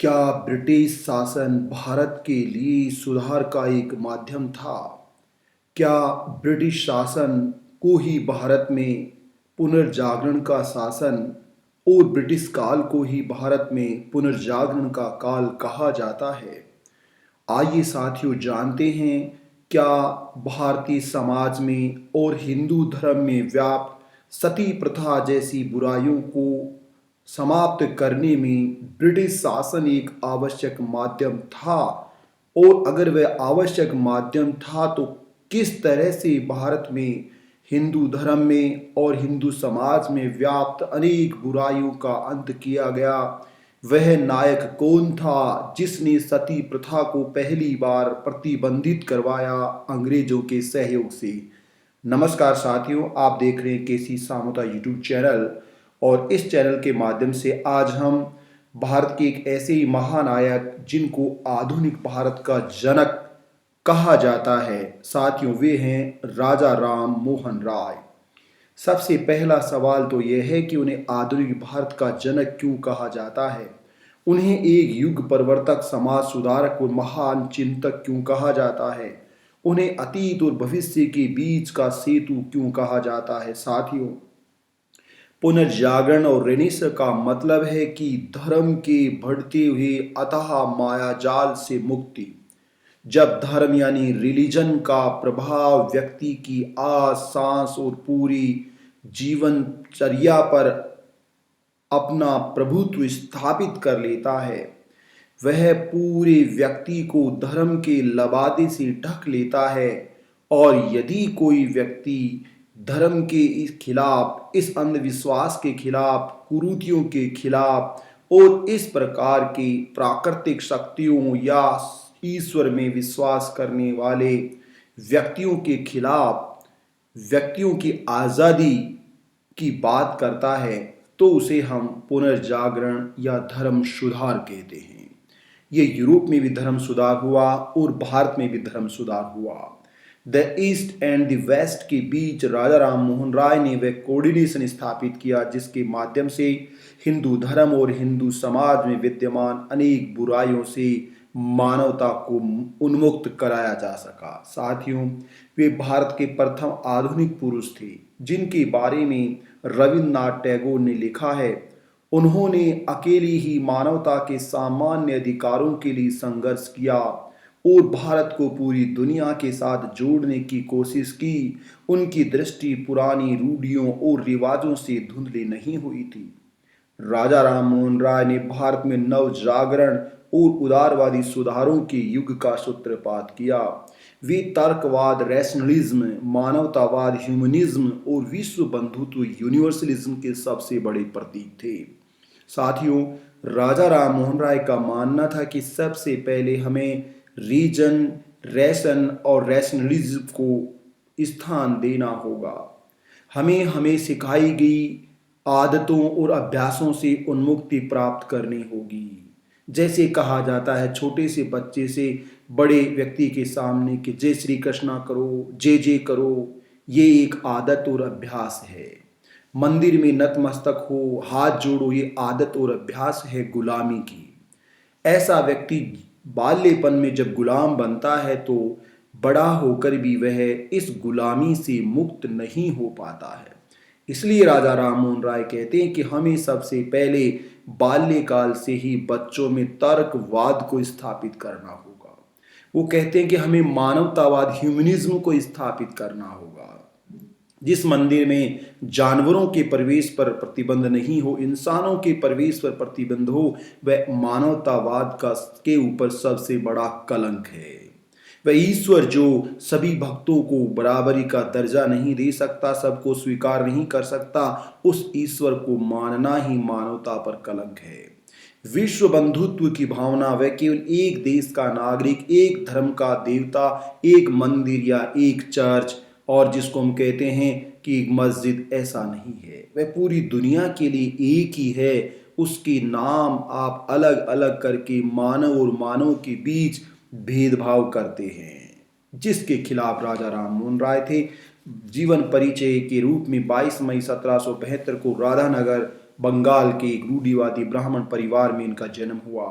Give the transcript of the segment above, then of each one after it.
क्या ब्रिटिश शासन भारत के लिए सुधार का एक माध्यम था? क्या ब्रिटिश शासन को ही भारत में पुनर्जागरण का शासन और ब्रिटिश काल को ही भारत में पुनर्जागरण का काल कहा जाता है? आइए साथियों जानते हैं क्या भारतीय समाज में और हिंदू धर्म में व्याप्त सती प्रथा जैसी बुराइयों को समाप्त करने में ब्रिटिश शासन एक आवश्यक माध्यम था, और अगर वह आवश्यक माध्यम था तो किस तरह से भारत में हिंदू धर्म में और हिंदू समाज में व्याप्त अनेक बुराइयों का अंत किया गया। वह नायक कौन था जिसने सती प्रथा को पहली बार प्रतिबंधित करवाया अंग्रेजों के सहयोग से? नमस्कार साथियों, आप देख रहे हैं केसी सामोता यूट्यूब चैनल। और इस चैनल के माध्यम से आज हम भारत के एक ऐसे ही महानायक जिनको आधुनिक भारत का जनक कहा जाता है साथियों, वे हैं राजा राम मोहन राय। सबसे पहला सवाल तो यह है कि उन्हें आधुनिक भारत का जनक क्यों कहा जाता है? उन्हें एक युग परिवर्तक, समाज सुधारक और महान चिंतक क्यों कहा जाता है? उन्हें अतीत और भविष्य के बीच का सेतु क्यों कहा जाता है? साथियों, पुनर्जागरण और रेनेसां का मतलब है कि धर्म के बढ़ते हुए अथाह मायाजाल से मुक्ति। जब धर्म यानी रिलीजन का प्रभाव व्यक्ति की आस सांस और पूरी जीवनचर्या पर अपना प्रभुत्व स्थापित कर लेता है, वह पूरे व्यक्ति को धर्म के लबादे से ढक लेता है। और यदि कोई व्यक्ति धर्म के इस खिलाफ, इस अंधविश्वास के खिलाफ, कुरीतियों के खिलाफ और इस प्रकार की प्राकृतिक शक्तियों या ईश्वर में विश्वास करने वाले व्यक्तियों के खिलाफ व्यक्तियों की आज़ादी की बात करता है, तो उसे हम पुनर्जागरण या धर्म सुधार कहते हैं। ये यूरोप में भी धर्म सुधार हुआ और भारत में भी धर्म सुधार हुआ। The East and the West के बीच राजा राम मोहन राय ने वह कोऑर्डिनेशन स्थापित किया जिसके माध्यम से हिंदू धर्म और हिंदू समाज में विद्यमान अनेक बुराइयों से मानवता को उन्मुक्त कराया जा सका। साथियों, वे भारत के प्रथम आधुनिक पुरुष थे जिनके बारे में रविन्द्रनाथ टैगोर ने लिखा है, उन्होंने अकेले ही मानवता के सामान्य अधिकारों के लिए संघर्ष किया और भारत को पूरी दुनिया के साथ जोड़ने की कोशिश की। उनकी दृष्टि पुरानी रूढ़ियों और रिवाजों से धुंधली नहीं हुई थी। राजा राम मोहन राय ने भारत में नव जागरण और उदारवादी सुधारों के युग का सूत्रपात किया। वे तर्कवाद, रैशनलिज्म, मानवतावाद, ह्यूमनिज्म और विश्व बंधुत्व, यूनिवर्सलिज्म के सबसे बड़े प्रतीक थे। साथियों, राजा राम मोहन राय का मानना था कि सबसे पहले हमें रीजन, रैशन और रैशनलिज्म को स्थान देना होगा। हमें हमें सिखाई गई आदतों और अभ्यासों से उन्मुक्ति प्राप्त करनी होगी। जैसे कहा जाता है छोटे से बच्चे से बड़े व्यक्ति के सामने कि जय श्री कृष्णा करो, जय जय करो, ये एक आदत और अभ्यास है। मंदिर में नतमस्तक हो, हाथ जोड़ो, ये आदत और अभ्यास है गुलामी की। ऐसा व्यक्ति बाल्यपन में जब गुलाम बनता है तो बड़ा होकर भी वह इस गुलामी से मुक्त नहीं हो पाता है। इसलिए राजा राम मोहन राय कहते हैं कि हमें सबसे पहले बाल्यकाल से ही बच्चों में तर्कवाद को स्थापित करना होगा। वो कहते हैं कि हमें मानवतावाद, ह्यूमनिज्म को स्थापित करना होगा। जिस मंदिर में जानवरों के प्रवेश पर प्रतिबंध नहीं हो, इंसानों के प्रवेश पर प्रतिबंध हो, वह मानवतावाद का के ऊपर सबसे बड़ा कलंक है। वह ईश्वर जो सभी भक्तों को बराबरी का दर्जा नहीं दे सकता, सबको स्वीकार नहीं कर सकता, उस ईश्वर को मानना ही मानवता पर कलंक है। विश्व बंधुत्व की भावना, वह केवल एक देश का नागरिक, एक धर्म का देवता, एक मंदिर या एक चर्च और जिसको हम कहते हैं कि एक मस्जिद, ऐसा नहीं है। वह पूरी दुनिया के लिए एक ही है। उसके नाम आप अलग अलग करके मानव और मानव के बीच भेदभाव करते हैं, जिसके खिलाफ राजा राम मोहन राय थे। जीवन परिचय के रूप में 22 मई 1772 को राधानगर बंगाल के एक रूढ़िवादी ब्राह्मण परिवार में इनका जन्म हुआ।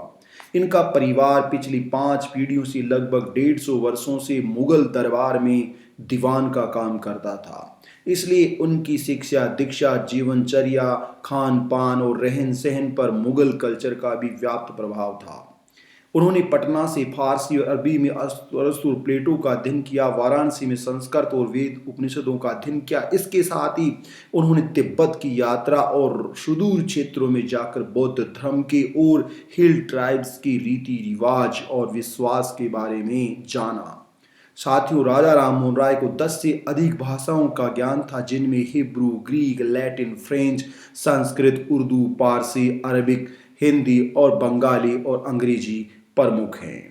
इनका परिवार पिछली 5 पीढ़ियों से लगभग 150 वर्षों से मुगल दरबार में दीवान का काम करता था। इसलिए उनकी शिक्षा, दीक्षा, जीवनचर्या, खान पान और रहन सहन पर मुगल कल्चर का भी व्याप्त प्रभाव था। उन्होंने पटना से फारसी और अरबी में अरस्तु और प्लेटो का अध्ययन किया, वाराणसी में संस्कृत और वेद उपनिषदों का अध्ययन किया। इसके साथ ही उन्होंने तिब्बत की यात्रा और सुदूर क्षेत्रों में जाकर बौद्ध धर्म के और हिल ट्राइब्स के रीति रिवाज और विश्वास के बारे में जाना। साथियों, राजा राम मोहन राय को 10 से अधिक भाषाओं का ज्ञान था, जिनमें Hebrew, Greek, Latin, French, Sanskrit, Urdu, Parsi, Arabic, Hindi और बंगाली और अंग्रेजी प्रमुख हैं।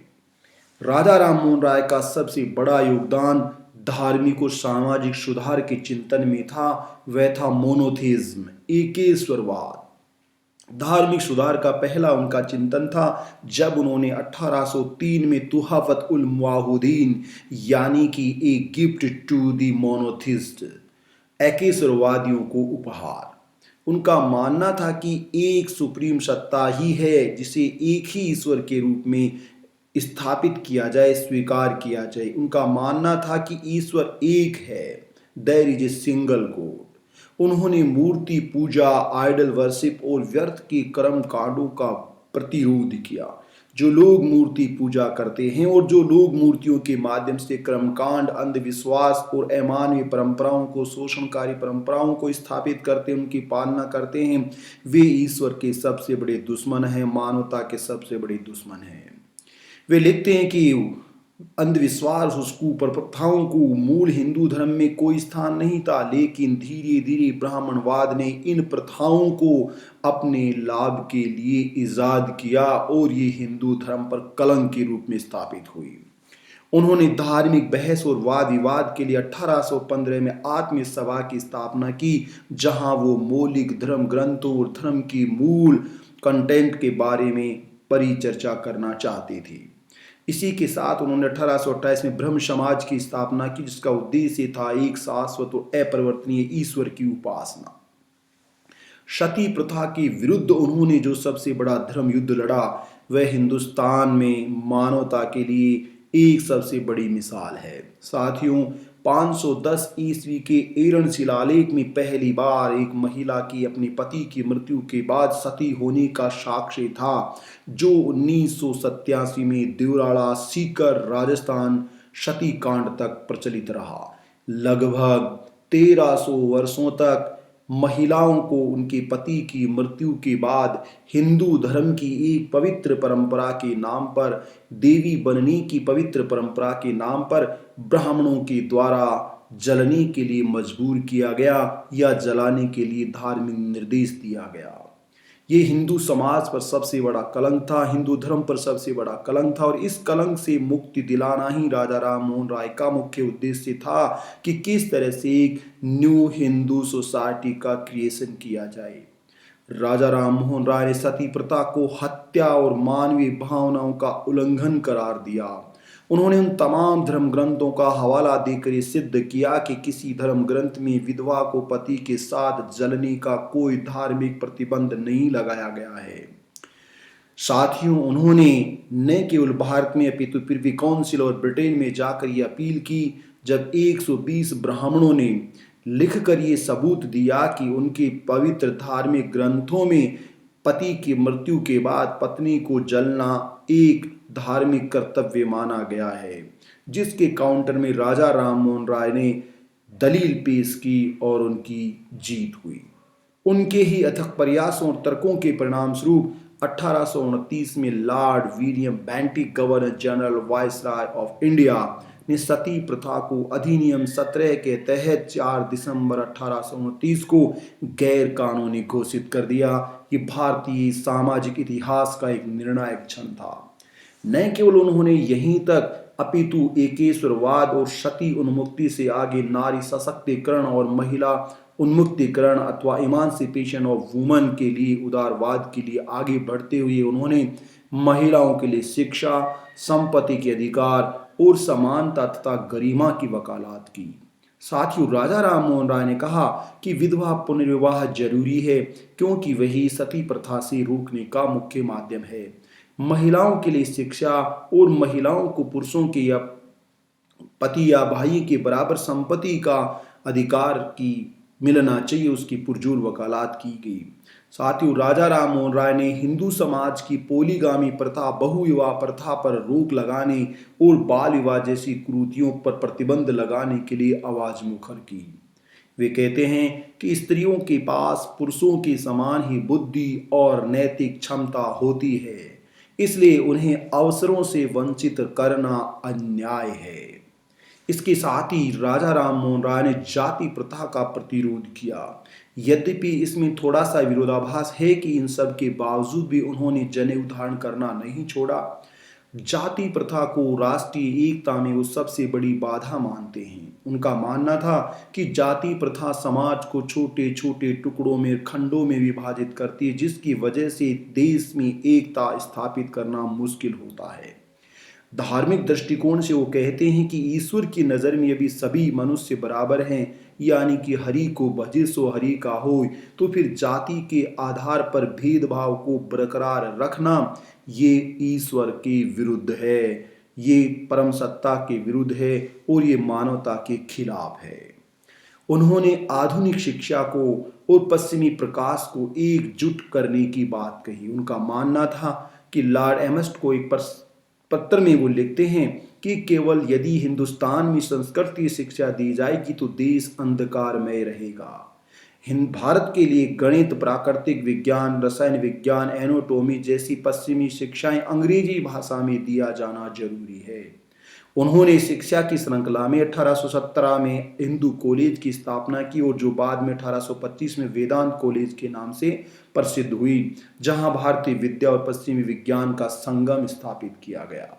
राजा राम मोहन राय का सबसे बड़ा योगदान धार्मिक और सामाजिक सुधार के चिंतन में था। वह था मोनोथेइज्म, एकेश्वरवाद। धार्मिक सुधार का पहला उनका चिंतन था जब उन्होंने 1803 में तुहफत उल मुवाहिदीन यानी कि a gift to the monotheist एकेश्वरवादियों को उपहार। उनका मानना था कि एक सुप्रीम सत्ता ही है जिसे एक ही ईश्वर के रूप में स्थापित किया जाए, स्वीकार किया जाए। उनका मानना था कि ईश्वर एक है, there is a single god. उन्होंने मूर्ति पूजा, आइडल वर्शिप और व्यर्थ के कर्म कांडों का प्रतिरोध किया। जो लोग मूर्ति पूजा करते हैं और जो लोग मूर्तियों के माध्यम से कर्मकांड, अंधविश्वास और अमानवीय परंपराओं को, शोषणकारी परंपराओं को स्थापित करते हैं, उनकी पालना करते हैं, वे ईश्वर के सबसे बड़े दुश्मन हैं, मानवता के सबसे बड़े दुश्मन हैं। वे लिखते हैं कि अंधविश्वास, उस कुप्रथाओं को मूल हिंदू धर्म में कोई स्थान नहीं था, लेकिन धीरे धीरे ब्राह्मणवाद ने इन प्रथाओं को अपने लाभ के लिए इजाद किया और ये हिंदू धर्म पर कलंक के रूप में स्थापित हुई। उन्होंने धार्मिक बहस और वाद विवाद के लिए 1815 में आत्मीय सभा की स्थापना की, जहां वो मौलिक धर्म ग्रंथों और धर्म की मूल कंटेंट के बारे में परिचर्चा करना चाहते थे। इसी के साथ उन्होंने 1828 में ब्रह्म समाज की स्थापना की, जिसका उद्देश्य था एक शाश्वत और अपरिवर्तनीय ईश्वर की उपासना। सती प्रथा के विरुद्ध उन्होंने जो सबसे बड़ा धर्म युद्ध लड़ा, वह हिंदुस्तान में मानवता के लिए एक सबसे बड़ी मिसाल है। साथियों, 510 ईस्वी के एरन शिलालेख में पहली बार एक महिला की अपने पति की मृत्यु के बाद सती होने का साक्ष्य था, जो 1987 में देवराड़ा, सीकर, राजस्थान सती कांड तक प्रचलित रहा। लगभग 1300 वर्षों तक महिलाओं को उनके पति की मृत्यु के बाद हिंदू धर्म की एक पवित्र परंपरा के नाम पर, देवी बनने की पवित्र परंपरा के नाम पर ब्राह्मणों के द्वारा जलने के लिए मजबूर किया गया या जलाने के लिए धार्मिक निर्देश दिया गया। ये हिंदू समाज पर सबसे बड़ा कलंक था, हिंदू धर्म पर सबसे बड़ा कलंक था, और इस कलंक से मुक्ति दिलाना ही राजा राम मोहन राय का मुख्य उद्देश्य था कि किस तरह से एक न्यू हिंदू सोसाइटी का क्रिएशन किया जाए। राजा राम मोहन राय ने सती प्रथा को हत्या और मानवीय भावनाओं का उल्लंघन करार दिया। उन्होंने उन तमाम धर्म ग्रंथों का हवाला देकर ये सिद्ध किया कि किसी धर्म ग्रंथ में विधवा को पति के साथ जलने का कोई धार्मिक प्रतिबंध नहीं लगाया गया है। साथियों, उन्होंने न केवल भारत में अपितु प्रिवी काउंसिल और ब्रिटेन में जाकर ये अपील की। जब 120 ब्राह्मणों ने लिखकर ये सबूत दिया कि उनके पवित्र धार्मिक ग्रंथों में पति की मृत्यु के बाद पत्नी को जलना एक धार्मिक कर्तव्य माना गया है, जिसके काउंटर में राजा राम मोहन राय ने दलील पेश की और उनकी जीत हुई। उनके ही अथक प्रयासों और तर्कों के परिणाम स्वरूप 1829 में Lord William Bentinck, governor general viceroy of India, ने सती प्रथा को अधिनियम 17 के तहत 4 दिसंबर 1829 को गैर कानूनी घोषित कर दिया। ये भारतीय सामाजिक इतिहास का एक निर्णायक क्षण था। न केवल उन्होंने यहीं तक अपितु एकेश्वरवाद और सती उन्मुक्ति से आगे नारी सशक्तिकरण और महिला उन्मुक्तिकरण अथवा इमांसिपेशन ऑफ वुमन के लिए, उदारवाद के लिए आगे बढ़ते हुए उन्होंने महिलाओं के लिए शिक्षा, संपत्ति के अधिकार और समानता तथा गरिमा की वकालत की। साथियों, राजा राम मोहन राय ने कहा कि विधवा पुनर्विवाह जरूरी है क्योंकि वही सती प्रथा से रोकने का मुख्य माध्यम है। महिलाओं के लिए शिक्षा और महिलाओं को पुरुषों के या पति या भाई के बराबर संपत्ति का अधिकार की मिलना चाहिए, उसकी पुरजोर वकालत की गई। साथियों, राजा राम मोहन राय ने हिंदू समाज की पोलीगामी प्रथा, बहुविवाह प्रथा पर रोक लगाने और बाल विवाह जैसी कुरीतियों पर प्रतिबंध लगाने के लिए आवाज मुखर की। वे कहते हैं कि स्त्रियों के पास पुरुषों के समान ही बुद्धि और नैतिक क्षमता होती है, इसलिए उन्हें अवसरों से वंचित करना अन्याय है। इसके साथ ही राजा राम मोहन राय ने जाति प्रथा का प्रतिरोध किया। यद्यपि इसमें थोड़ा सा विरोधाभास है कि इन सब के बावजूद भी उन्होंने जनेऊ धारण करना नहीं छोड़ा। जाति प्रथा को राष्ट्रीय एकता में वो सबसे बड़ी बाधा मानते हैं। उनका मानना था कि जाति प्रथा समाज को छोटे छोटे टुकड़ों में, खंडों में विभाजित करती है, जिसकी वजह से देश में एकता स्थापित करना मुश्किल होता है। धार्मिक दृष्टिकोण से वो कहते हैं कि ईश्वर की नज़र में यदि सभी मनुष्य बराबर हैं, यानी कि हरि को भजे सो हरि का हो, तो फिर जाति के आधार पर भेदभाव को बरकरार रखना ये ईश्वर के विरुद्ध है, ये परम सत्ता के विरुद्ध है और ये मानवता के खिलाफ है। उन्होंने आधुनिक शिक्षा को और पश्चिमी प्रकाश को एकजुट करने की बात कही। उनका मानना था कि लॉर्ड एमस्ट को एक पत्र में वो लिखते हैं कि केवल यदि हिंदुस्तान में संस्कृत शिक्षा दी जाएगी तो देश अंधकारमय रहेगा। हिंद भारत के लिए गणित, प्राकृतिक विज्ञान, रसायन विज्ञान, एनाटॉमी जैसी पश्चिमी शिक्षाएं अंग्रेजी भाषा में दिया जाना जरूरी है। उन्होंने शिक्षा की श्रृंखला में 1817 में हिंदू कॉलेज की स्थापना की और जो बाद में 1825 में वेदांत कॉलेज के नाम से प्रसिद्ध हुई, जहां भारतीय विद्या और पश्चिमी विज्ञान का संगम स्थापित किया गया।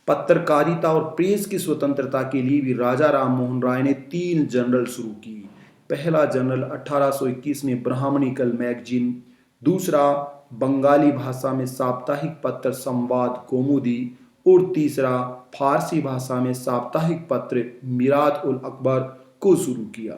पत्रकारिता और प्रेस की स्वतंत्रता के लिए भी राजा राम मोहन राय ने 3 जर्नल शुरू की। पहला जर्नल 1821 में ब्राह्मणिकल मैगजीन, दूसरा बंगाली भाषा में साप्ताहिक पत्र संवाद कौमुदी और तीसरा फारसी भाषा में साप्ताहिक पत्र मिरात उल अकबर को शुरू किया।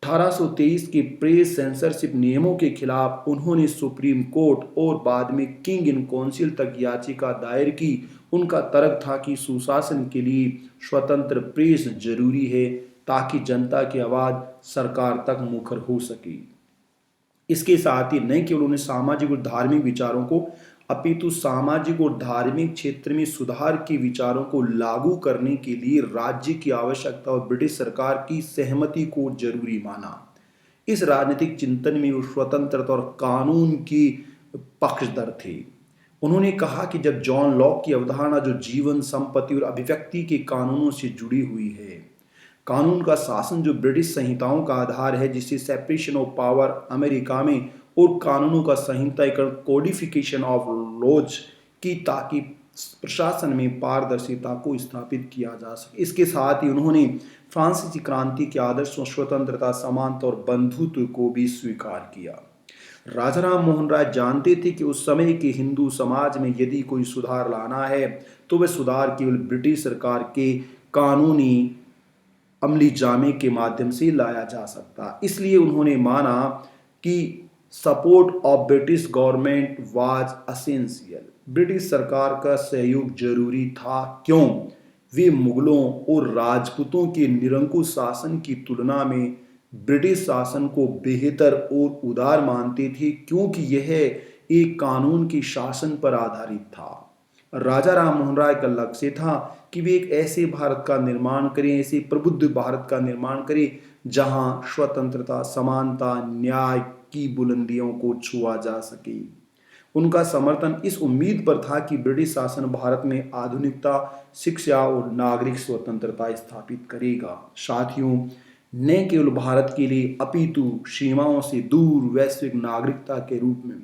1823 के प्रेस सेंसरशिप नियमों के खिलाफ उन्होंने सुप्रीम कोर्ट और बाद में किंग इन काउंसिल तक याचिका दायर की। उनका तर्क था कि सुशासन के लिए स्वतंत्र प्रेस जरूरी है ताकि जनता की आवाज सरकार तक मुखर हो सके। इसके साथ ही न केवल उन्हें सामाजिक और धार्मिक विचारों को अपितु सामाजिक और धार्मिक क्षेत्र में सुधार के विचारों को लागू करने के लिए राज्य की आवश्यकता और ब्रिटिश सरकार की सहमति को जरूरी माना। इस राजनीतिक चिंतन में वो स्वतंत्रता और कानून की पक्षधर थे। उन्होंने कहा कि जब जॉन लॉक की अवधारणा जो जीवन, संपत्ति और अभिव्यक्ति के कानूनों से जुड़ी हुई है, कानून का शासन जो ब्रिटिश संहिताओं का आधार है, जिसे सेपरेशन ऑफ पावर अमेरिका में और कानूनों का संहिताकरण कोडिफिकेशन ऑफ लॉज की, ताकि प्रशासन में पारदर्शिता को स्थापित किया जा सके। इसके साथ ही उन्होंने फ्रांसीसी क्रांति के आदर्शों, स्वतंत्रता, समानता और बंधुत्व को भी स्वीकार किया। राजा राम मोहन राय जानते थे कि उस समय के हिंदू समाज में यदि कोई सुधार लाना है तो वह सुधार केवल ब्रिटिश सरकार के कानूनी अमली जामे के माध्यम से लाया जा सकता। इसलिए उन्होंने माना कि support of British government was essential. British सरकार का सहयोग जरूरी था। क्यों? वे मुगलों और राजपूतों के निरंकुश शासन की तुलना में ब्रिटिश शासन को बेहतर और उदार मानते थे, क्योंकि यह एक कानून के शासन पर आधारित था। राजा राम मोहन राय का लक्ष्य था कि वे एक ऐसे भारत का निर्माण करें, ऐसे प्रबुद्ध भारत का निर्माण करें जहां स्वतंत्रता, समानता, न्याय की बुलंदियों को छुआ जा सके। उनका समर्थन इस उम्मीद पर था कि ब्रिटिश शासन भारत में आधुनिकता, शिक्षा और नागरिक स्वतंत्रता स्थापित करेगा। साथियों, न केवल भारत के लिए अपितु सीमाओं से दूर वैश्विक नागरिकता के रूप में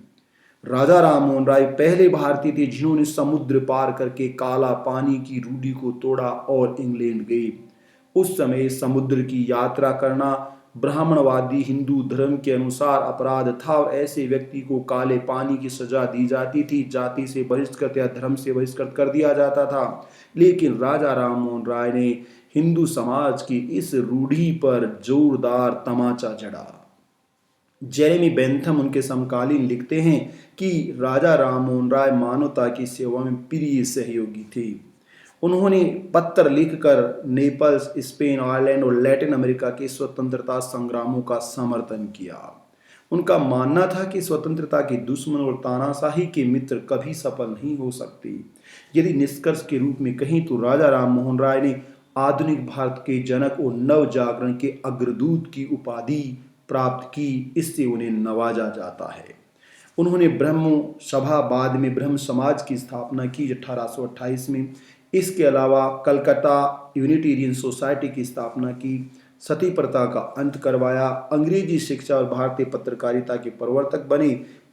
राजा राम मोहन राय पहले भारतीय थे जिन्होंने समुद्र पार करके काला पानी की रूढ़ी को तोड़ा और इंग्लैंड गए। उस समय समुद्र की यात्रा करना ब्राह्मणवादी हिंदू धर्म के अनुसार अपराध था और ऐसे व्यक्ति को काले पानी की सजा दी जाती थी, जाति से बहिष्कृत या धर्म से बहिष्कृत कर दिया जाता था। लेकिन राजा राममोहन राय ने हिंदू समाज की इस रूढ़ी पर जोरदार तमाचा जड़ा। जेरेमी बेंथम उनके समकालीन लिखते हैं कि राजा राममोहन राय मानवता की सेवा में प्रिय सहयोगी थे। उन्होंने पत्र लिखकर नेपल्स, स्पेन, आयरलैंड और लैटिन अमेरिका के स्वतंत्रता संग्रामों का समर्थन किया। उनका मानना था कि स्वतंत्रता के दुश्मन और तानाशाही के मित्र कभी सफल नहीं हो सकते। यदि निष्कर्ष के रूप में कहीं तो राजा राममोहन राय ने आधुनिक भारत के जनक और नव जागरण के अग्रदूत की उपाधि प्राप्त की, इससे उन्हें नवाजा जाता है। उन्होंने ब्रह्म सभा, बाद में ब्रह्म समाज की स्थापना की 1828 में। इसके अलावा कलकत्ता यूनिटेरियन सोसाइटी की स्थापना की, सती प्रथा का अंत करवाया, अंग्रेजी शिक्षा और भारतीय पत्रकारिता के प्रवर्तक बने।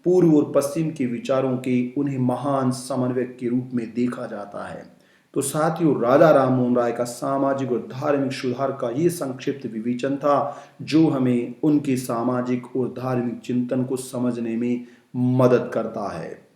पूर्व और पश्चिम के विचारों के उन्हें महान समन्वयक के रूप में देखा जाता है। तो साथियों, राजा राममोहन राय का सामाजिक और धार्मिक सुधार का ये संक्षिप्त विवेचन था, जो हमें उनके सामाजिक और धार्मिक चिंतन को समझने में मदद करता है।